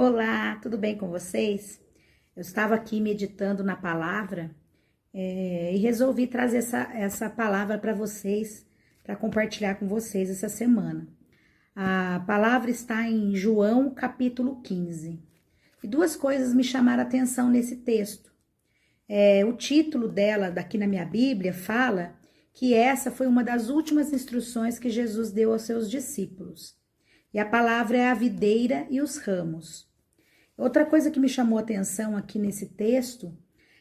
Olá, tudo bem com vocês? Eu estava aqui meditando na palavra e resolvi trazer essa palavra para vocês, para compartilhar com vocês essa semana. A palavra está em João capítulo 15. E duas coisas me chamaram a atenção nesse texto. O título dela, daqui na minha Bíblia, fala que essa foi uma das últimas instruções que Jesus deu aos seus discípulos. E a palavra é a videira e os ramos. Outra coisa que me chamou a atenção aqui nesse texto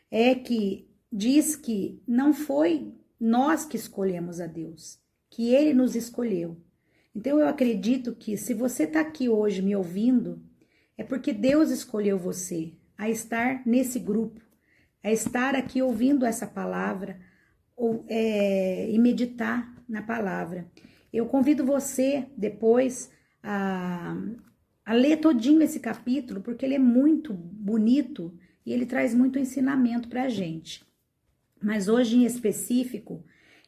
é que diz que não foi nós que escolhemos a Deus, que Ele nos escolheu. Então eu acredito que se você está aqui hoje me ouvindo, é porque Deus escolheu você a estar nesse grupo, a estar aqui ouvindo essa palavra e meditar na palavra. Eu convido você depois a ler todinho esse capítulo, porque ele é muito bonito e ele traz muito ensinamento para a gente. Mas hoje em específico,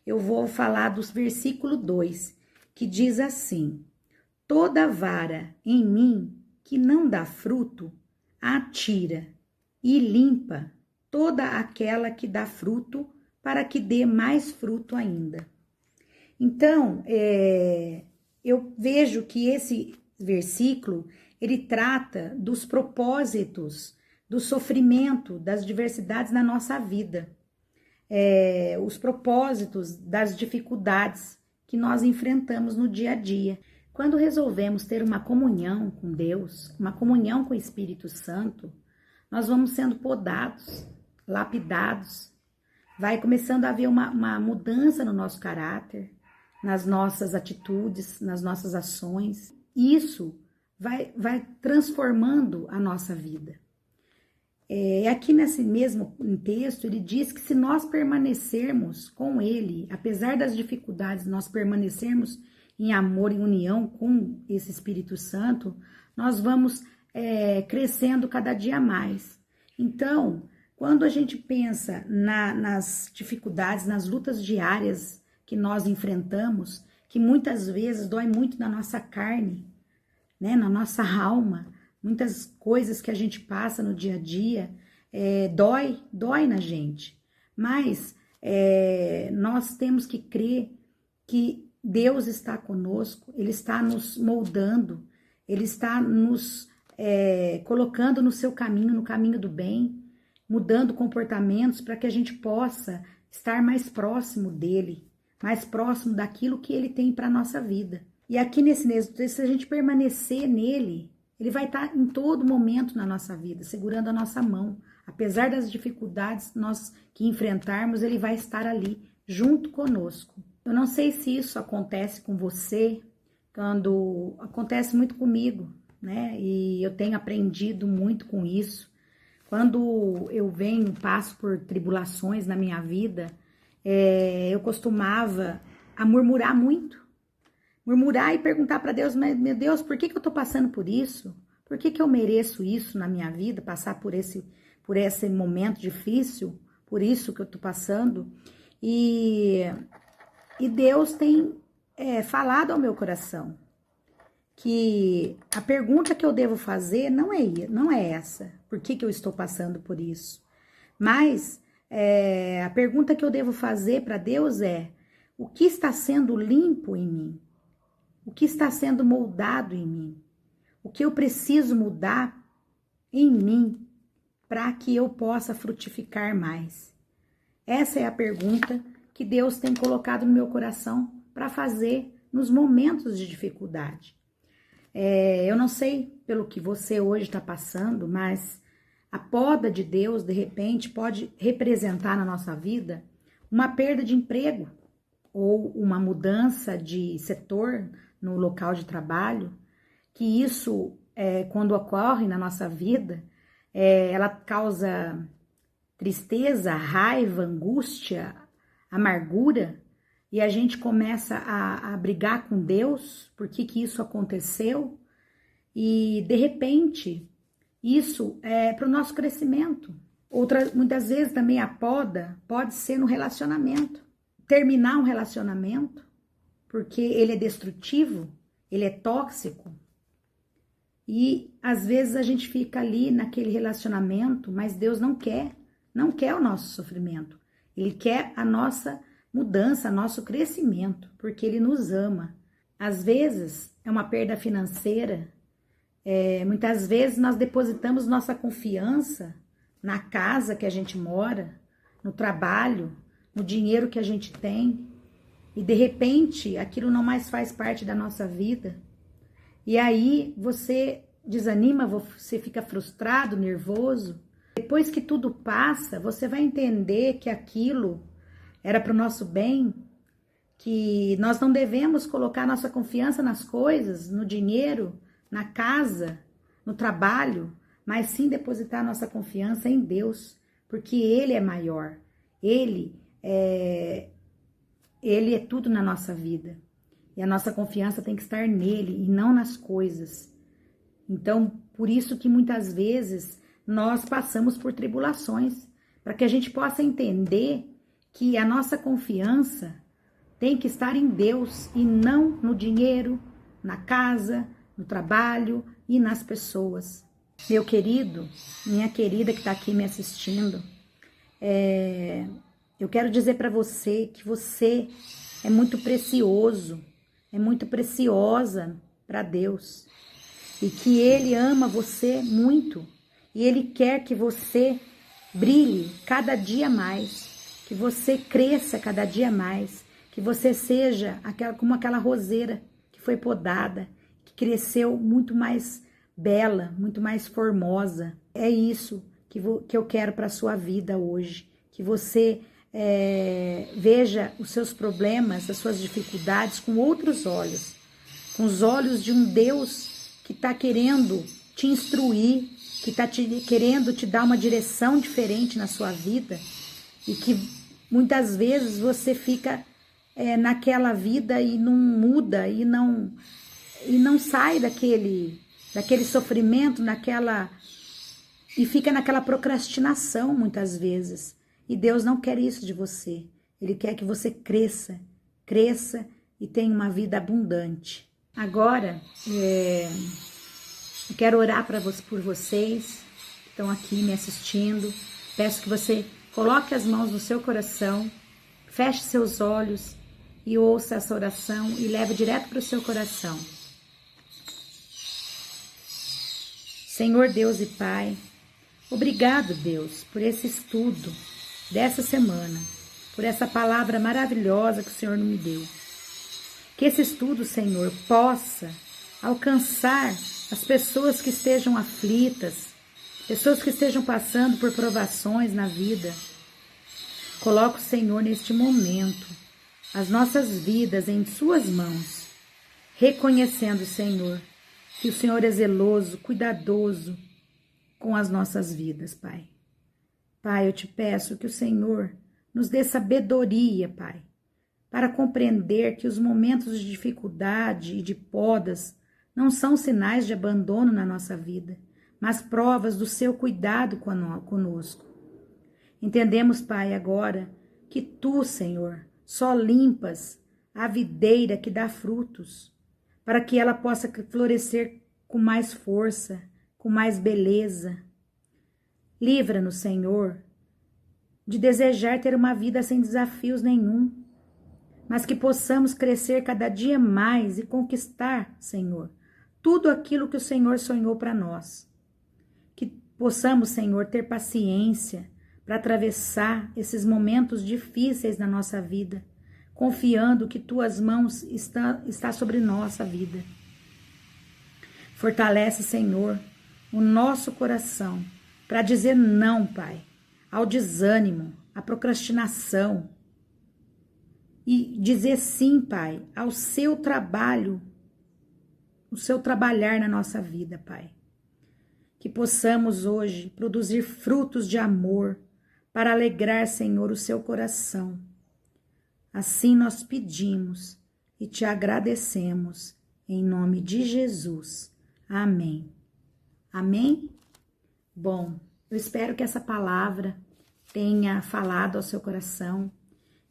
eu vou falar do versículo 2, que diz assim: toda vara em mim que não dá fruto, atira e limpa toda aquela que dá fruto, para que dê mais fruto ainda. Então, eu vejo que esse versículo, ele trata dos propósitos, do sofrimento, das diversidades na nossa vida. Os propósitos das dificuldades que nós enfrentamos no dia a dia. Quando resolvemos ter uma comunhão com Deus, uma comunhão com o Espírito Santo, nós vamos sendo podados, lapidados. Vai começando a haver uma mudança no nosso caráter, nas nossas atitudes, nas nossas ações. Isso vai transformando a nossa vida. Aqui nesse mesmo texto, ele diz que se nós permanecermos com Ele, apesar das dificuldades, nós permanecermos em amor, em união com esse Espírito Santo, nós vamos crescendo cada dia mais. Então, quando a gente pensa nas dificuldades, nas lutas diárias que nós enfrentamos, que muitas vezes dói muito na nossa carne, né, na nossa alma, muitas coisas que a gente passa no dia a dia, dói na gente. Mas nós temos que crer que Deus está conosco, Ele está nos moldando, Ele está nos colocando no seu caminho, no caminho do bem, mudando comportamentos para que a gente possa estar mais próximo dEle, mais próximo daquilo que Ele tem para a nossa vida. E aqui nesse texto, se a gente permanecer nele, Ele vai estar em todo momento na nossa vida, segurando a nossa mão. Apesar das dificuldades que enfrentarmos, Ele vai estar ali, junto conosco. Eu não sei se isso acontece com você, quando acontece muito comigo, né? E eu tenho aprendido muito com isso. Quando eu passo por tribulações na minha vida, eu costumava a murmurar muito. Murmurar e perguntar para Deus, mas, meu Deus, por que eu estou passando por isso? Por que eu mereço isso na minha vida, passar por esse momento difícil, por isso que eu estou passando? E Deus tem falado ao meu coração que a pergunta que eu devo fazer não é essa, por que eu estou passando por isso? Mas a pergunta que eu devo fazer para Deus é: o que está sendo limpo em mim? O que está sendo moldado em mim? O que eu preciso mudar em mim para que eu possa frutificar mais? Essa é a pergunta que Deus tem colocado no meu coração para fazer nos momentos de dificuldade. Eu não sei pelo que você hoje está passando, mas a poda de Deus, de repente, pode representar na nossa vida uma perda de emprego ou uma mudança de setor no local de trabalho, que isso, quando ocorre na nossa vida, ela causa tristeza, raiva, angústia, amargura, e a gente começa a brigar com Deus, por que isso aconteceu, e de repente, isso é para o nosso crescimento. Muitas vezes também a poda pode ser no relacionamento. Terminar um relacionamento, porque ele é destrutivo, ele é tóxico, E às vezes a gente fica ali naquele relacionamento, mas Deus não quer o nosso sofrimento. Ele quer a nossa mudança, nosso crescimento, porque Ele nos ama. Às vezes é uma perda financeira, muitas vezes nós depositamos nossa confiança na casa que a gente mora, no trabalho, no dinheiro que a gente tem, e de repente aquilo não mais faz parte da nossa vida. E aí você desanima, você fica frustrado, nervoso. Depois que tudo passa, você vai entender que aquilo era para o nosso bem, que nós não devemos colocar nossa confiança nas coisas, no dinheiro, na casa, no trabalho, mas sim depositar nossa confiança em Deus, porque Ele é maior, Ele é tudo na nossa vida. E a nossa confiança tem que estar nele e não nas coisas. Então, por isso que muitas vezes nós passamos por tribulações, para que a gente possa entender que a nossa confiança tem que estar em Deus e não no dinheiro, na casa, no trabalho e nas pessoas. Meu querido, minha querida que está aqui me assistindo, eu quero dizer para você que você é muito precioso, é muito preciosa para Deus e que Ele ama você muito e Ele quer que você brilhe cada dia mais, que você cresça cada dia mais, que você seja como aquela roseira que foi podada, que cresceu muito mais bela, muito mais formosa. É isso que eu quero para a sua vida hoje, que você veja os seus problemas, as suas dificuldades com outros olhos, com os olhos de um Deus que está querendo te instruir, que está querendo te dar uma direção diferente na sua vida e que muitas vezes você fica naquela vida e não muda e não sai daquele sofrimento, e fica naquela procrastinação muitas vezes. E Deus não quer isso de você. Ele quer que você cresça e tenha uma vida abundante. Agora, eu quero orar por vocês que estão aqui me assistindo. Peço que você coloque as mãos no seu coração, feche seus olhos e ouça essa oração e leve direto para o seu coração. Senhor Deus e Pai, obrigado, Deus, por esse estudo dessa semana, por essa palavra maravilhosa que o Senhor me deu. Que esse estudo, Senhor, possa alcançar as pessoas que estejam aflitas, pessoas que estejam passando por provações na vida. Coloca o Senhor neste momento as nossas vidas em suas mãos, reconhecendo, Senhor, que o Senhor é zeloso, cuidadoso com as nossas vidas, Pai. Pai, eu te peço que o Senhor nos dê sabedoria, Pai, para compreender que os momentos de dificuldade e de podas não são sinais de abandono na nossa vida, mas provas do seu cuidado conosco. Entendemos, Pai, agora que Tu, Senhor, só limpas a videira que dá frutos, para que ela possa florescer com mais força, com mais beleza. Livra-nos, Senhor, de desejar ter uma vida sem desafios nenhum, mas que possamos crescer cada dia mais e conquistar, Senhor, tudo aquilo que o Senhor sonhou para nós. Que possamos, Senhor, ter paciência para atravessar esses momentos difíceis na nossa vida, confiando que Tuas mãos está sobre nossa vida. Fortalece, Senhor, o nosso coração para dizer não, Pai, ao desânimo, à procrastinação e dizer sim, Pai, ao Seu trabalho, o Seu trabalhar na nossa vida, Pai. Que possamos hoje produzir frutos de amor para alegrar, Senhor, o Seu coração. Assim nós pedimos e Te agradecemos, em nome de Jesus. Amém. Amém? Bom, eu espero que essa palavra tenha falado ao seu coração,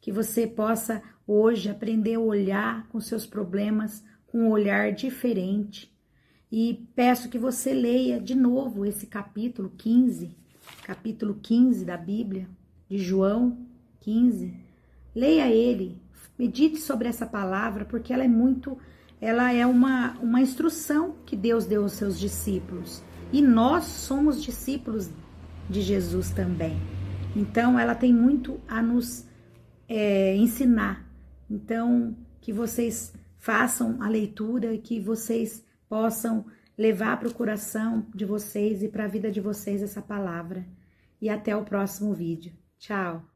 que você possa hoje aprender a olhar com seus problemas com um olhar diferente, E peço que você leia de novo esse capítulo 15 da Bíblia, de João 15. Leia ele, medite sobre essa palavra, porque ela é uma instrução que Deus deu aos seus discípulos. E nós somos discípulos de Jesus também. Então, ela tem muito a nos ensinar. Então, que vocês façam a leitura e que vocês possam levar para o coração de vocês e para a vida de vocês essa palavra. E até o próximo vídeo. Tchau!